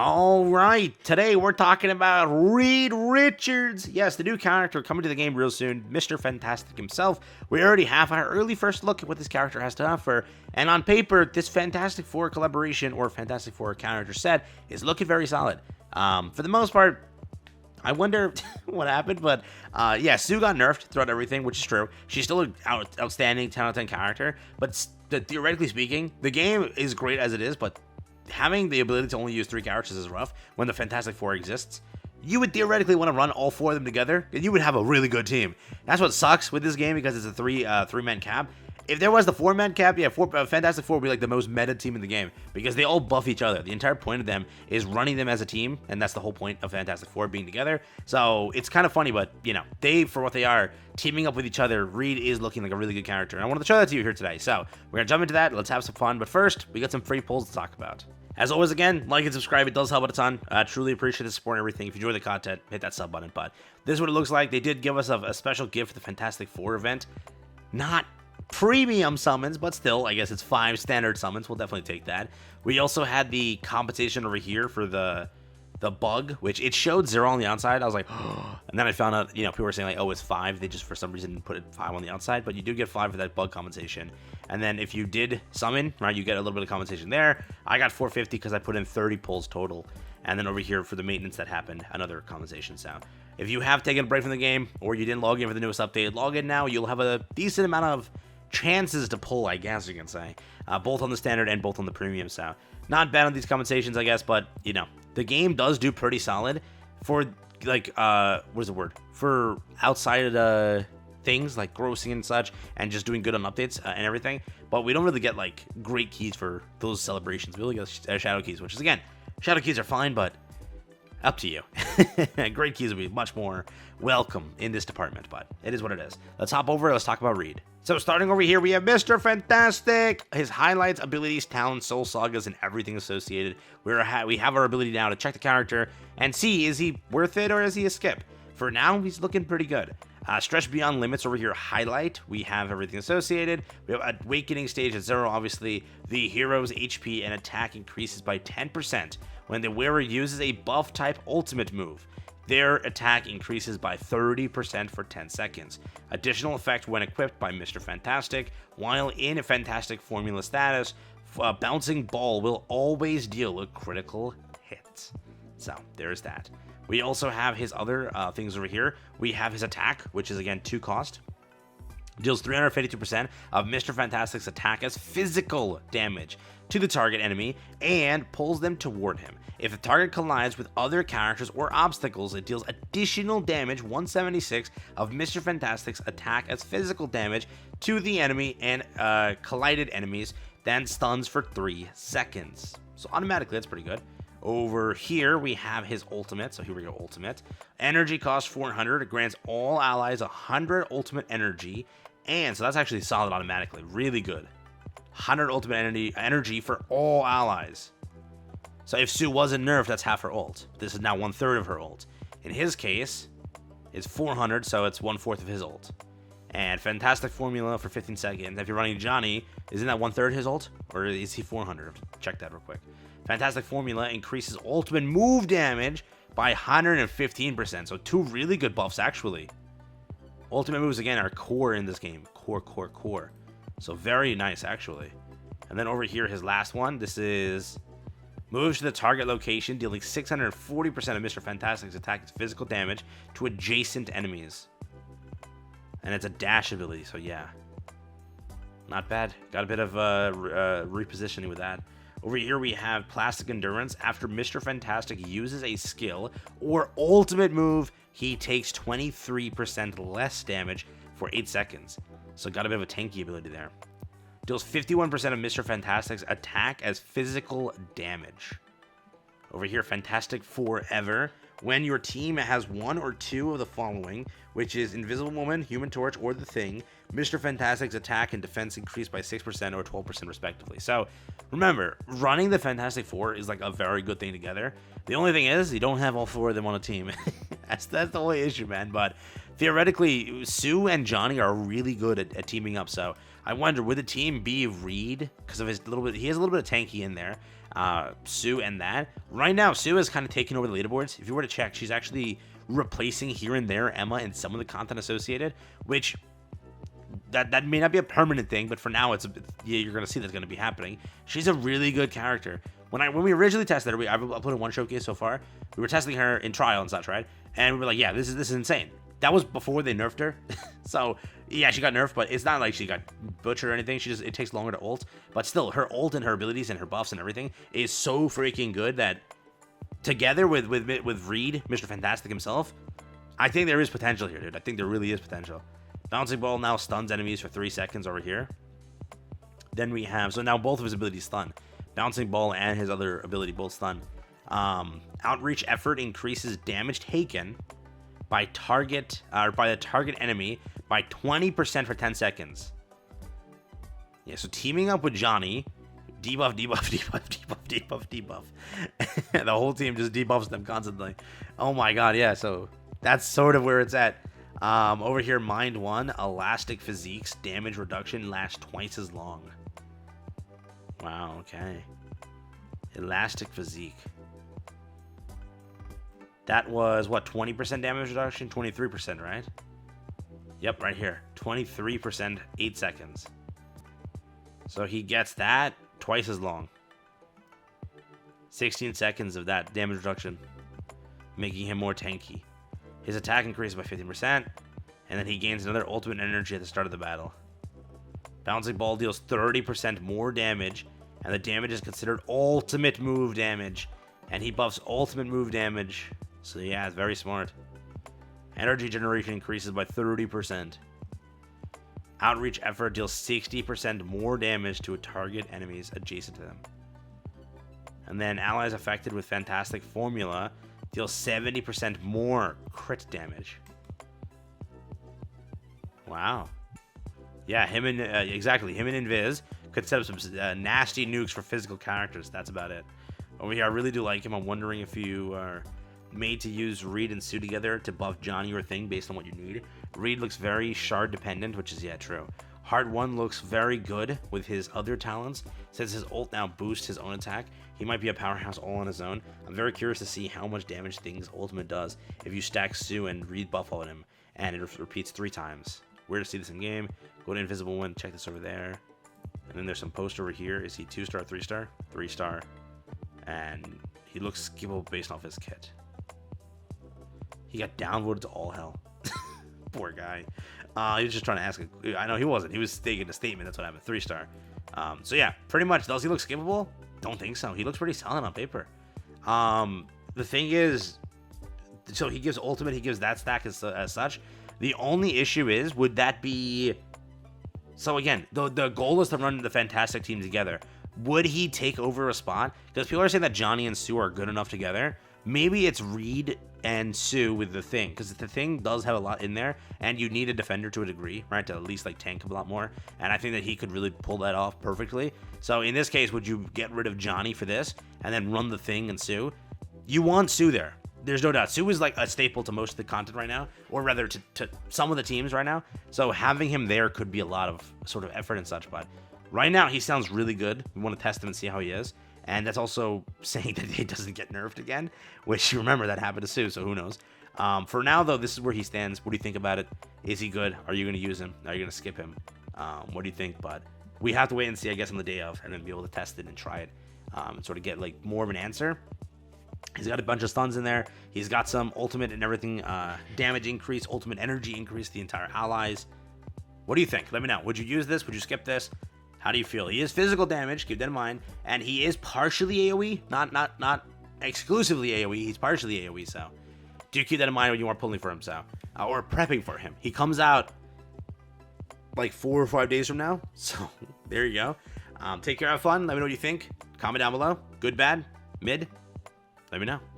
All right, today we're talking about Reed Richards. Yes, the new character coming to the game real soon, Mr. Fantastic himself. We already have our early first look at what this character has to offer, and on paper, this Fantastic Four collaboration or Fantastic Four character set is looking very solid. For the most part, I wonder what happened, but yeah, Sue got nerfed throughout everything, which is true. She's still an outstanding 10 out of 10 character, but theoretically speaking, the game is great as it is, but having the ability to only use 3 characters is rough when the Fantastic Four exists. You would theoretically want to run all 4 of them together, and you would have a really good team. That's what sucks with this game because it's a three-man cap. If there was the 4-man cap, yeah, Fantastic Four would be like the most meta team in the game because they all buff each other. The entire point of them is running them as a team, and that's the whole point of Fantastic Four being together. So it's kind of funny, but you know, they, for what they are, teaming up with each other, Reed is looking like a really good character, and I wanted to show that to you here today. So we're gonna jump into that. Let's have some fun, but first, we got some free polls to talk about. As always, again, like and subscribe. It does help out a ton. I truly appreciate the support and everything. If you enjoy the content, hit that sub button. But this is what it looks like. They did give us a special gift for the Fantastic Four event. Not premium summons, but still, I guess it's 5 standard summons. We'll definitely take that. We also had the compensation over here for the bug, which it showed 0 on the outside. I was like, oh. And then I found out, you know, people were saying like, oh, it's 5. They just for some reason put it 5 on the outside, but you do get 5 for that bug compensation. And then if you did summon, right, you get a little bit of compensation there. I got 450 because I put in 30 pulls total. And then over here for the maintenance that happened, another compensation sound. If you have taken a break from the game or you didn't log in for the newest update, log in now. You'll have a decent amount of chances to pull, I guess you can say, both on the standard and both on the premium. So not bad on these compensations, I guess, but you know, the game does do pretty solid for like what is the word, for outside things like grossing and such, and just doing good on updates and everything. But we don't really get like great keys for those celebrations. We only get shadow keys, which is, again, shadow keys are fine, but up to you. Great keys would be much more welcome in this department, but it is what it is. Let's hop over. Let's talk about Reed. So starting over here, we have Mr. Fantastic. His highlights, abilities, talents, soul sagas, and everything associated. We have our ability now to check the character and see, is he worth it or is he a skip? For now, he's looking pretty good. Stretch Beyond Limits over here, highlight. We have everything associated. We have Awakening Stage at 0. Obviously, the hero's HP and attack increases by 10% when the wearer uses a buff type ultimate move. Their attack increases by 30% for 10 seconds. Additional effect when equipped by Mr. Fantastic. While in a Fantastic Formula status, a bouncing ball will always deal a critical hit. So there's that. We also have his other things over here. We have his attack, which is again 2 cost. Deals 352% of Mr. Fantastic's attack as physical damage to the target enemy and pulls them toward him. If the target collides with other characters or obstacles, it deals additional damage, 176 of Mr. Fantastic's attack as physical damage to the enemy and collided enemies, then stuns for 3 seconds. So automatically, that's pretty good. Over here, we have his ultimate. So here we go, ultimate. Energy costs 400. It grants all allies 100 ultimate energy. And so that's actually solid automatically. Really good. 100 ultimate energy for all allies. So if Sue wasn't nerfed, that's half her ult. This is now 1/3 of her ult. In his case, it's 400, so it's 1/4 of his ult. And Fantastic Formula for 15 seconds. If you're running Johnny, isn't that 1/3 his ult? Or is he 400? Check that real quick. Fantastic Formula increases ultimate move damage by 115%. So 2 really good buffs, actually. Ultimate moves, again, are core in this game. Core. So very nice, actually. And then over here, his last one. This is moves to the target location, dealing 640% of Mr. Fantastic's attack as physical damage to adjacent enemies. And it's a dash ability, so yeah. Not bad. Got a bit of repositioning with that. Over here we have Plastic Endurance. After Mr. Fantastic uses a skill or ultimate move, he takes 23% less damage for 8 seconds. So got a bit of a tanky ability there. Deals 51% of Mr. Fantastic's attack as physical damage. Over here, Fantastic Forever. When your team has 1 or 2 of the following, which is Invisible Woman, Human Torch, or The Thing, Mr. Fantastic's attack and defense increase by 6% or 12% respectively. So remember, running the Fantastic Four is like a very good thing together. The only thing is, you don't have all 4 of them on a team. that's the only issue, man. But theoretically, Sue and Johnny are really good at teaming up. So I wonder, would the team be Reed? Because of his he has a little bit of tanky in there. Sue and that. Right now, Sue is kind of taking over the leaderboards. If you were to check, she's actually replacing here and there Emma in some of the content associated, which that may not be a permanent thing, but for now yeah, you're gonna see that's gonna be happening. She's a really good character. When we originally tested her, I've uploaded one showcase so far. We were testing her in trial and such, right? And we were like, yeah, this is insane. That was before they nerfed her. So yeah, she got nerfed, but it's not like she got butchered or anything. It takes longer to ult, but still, her ult and her abilities and her buffs and everything is so freaking good that together with Reed, Mr. Fantastic himself, I think there is potential here, dude. I think there really is potential. Bouncing Ball now stuns enemies for 3 seconds over here. Then we have, so now both of his abilities stun. Bouncing Ball and his other ability both stun. Outreach Effort increases damage taken by the target enemy by 20% for 10 seconds. Yeah, so teaming up with Johnny, debuff, the whole team just debuffs them constantly. Oh my god, yeah, so that's sort of where it's at. Over here, Mind 1, Elastic Physique's damage reduction lasts twice as long. Wow, okay. Elastic Physique. That was, what, 20% damage reduction? 23%, right? Yep, right here. 23%, 8 seconds. So he gets that twice as long. 16 seconds of that damage reduction, making him more tanky. His attack increases by 15%, and then he gains another ultimate energy at the start of the battle. Bouncing Ball deals 30% more damage, and the damage is considered ultimate move damage, and he buffs ultimate move damage. So yeah, it's very smart. Energy generation increases by 30%. Outreach Effort deals 60% more damage to target enemies adjacent to them. And then allies affected with Fantastic Formula deals 70% more crit damage. Wow. Yeah, him and Invis could set up some nasty nukes for physical characters. That's about it. Over here, I really do like him. I'm wondering if you are made to use Reed and Sue together to buff Johnny or Thing based on what you need. Reed looks very shard dependent, which is, yeah, true. Heart 1 looks very good with his other talents. Since his ult now boosts his own attack, he might be a powerhouse all on his own. I'm very curious to see how much damage Thing's ultimate does if you stack Sue and Reed buff on him, and it repeats 3 times. Where to see this in game? Go to Invisible One, check this over there. And then there's some post over here. Is he 2-star, 3-star? 3-star. And he looks skippable based off his kit. He got downvoted to all hell. Poor guy. He was just trying to ask. I know he wasn't. He was stating a statement. That's what happened. 3-star. So yeah, pretty much. Does he look skippable? Don't think so. He looks pretty solid on paper. The thing is, so he gives ultimate. He gives that stack as such. The only issue is, would that be? So again, the goal is to run the Fantastic team together. Would he take over a spot? Because people are saying that Johnny and Sue are good enough together. Maybe it's Reed and Sue with the Thing, because the Thing does have a lot in there, and you need a defender to a degree, right, to at least like tank a lot more, and I think that he could really pull that off perfectly. So in this case, would you get rid of Johnny for this and then run the Thing and Sue? You want Sue there. There's no doubt. Sue is like a staple to most of the content right now, or rather to some of the teams right now. So having him there could be a lot of sort of effort and such, but right now he sounds really good. We want to test him and see how he is. And that's also saying that he doesn't get nerfed again, which you remember that happened to Sue, so who knows. For now, though, this is where he stands. What do you think about it? Is he good? Are you going to use him? Are you going to skip him? What do you think? But we have to wait and see, I guess, on the day of, and then be able to test it and try it and sort of get like more of an answer. He's got a bunch of stuns in there. He's got some ultimate and everything, damage increase, ultimate energy increase, the entire allies. What do you think? Let me know. Would you use this? Would you skip this? How do you feel? He is physical damage, keep that in mind, and he is partially AoE, not exclusively AoE. He's partially AoE, so do you keep that in mind when you are pulling for him, so or prepping for him? He comes out like 4 or 5 days from now, so there you go. Take care, have fun. Let me know what you think. Comment down below. Good, bad, mid. Let me know.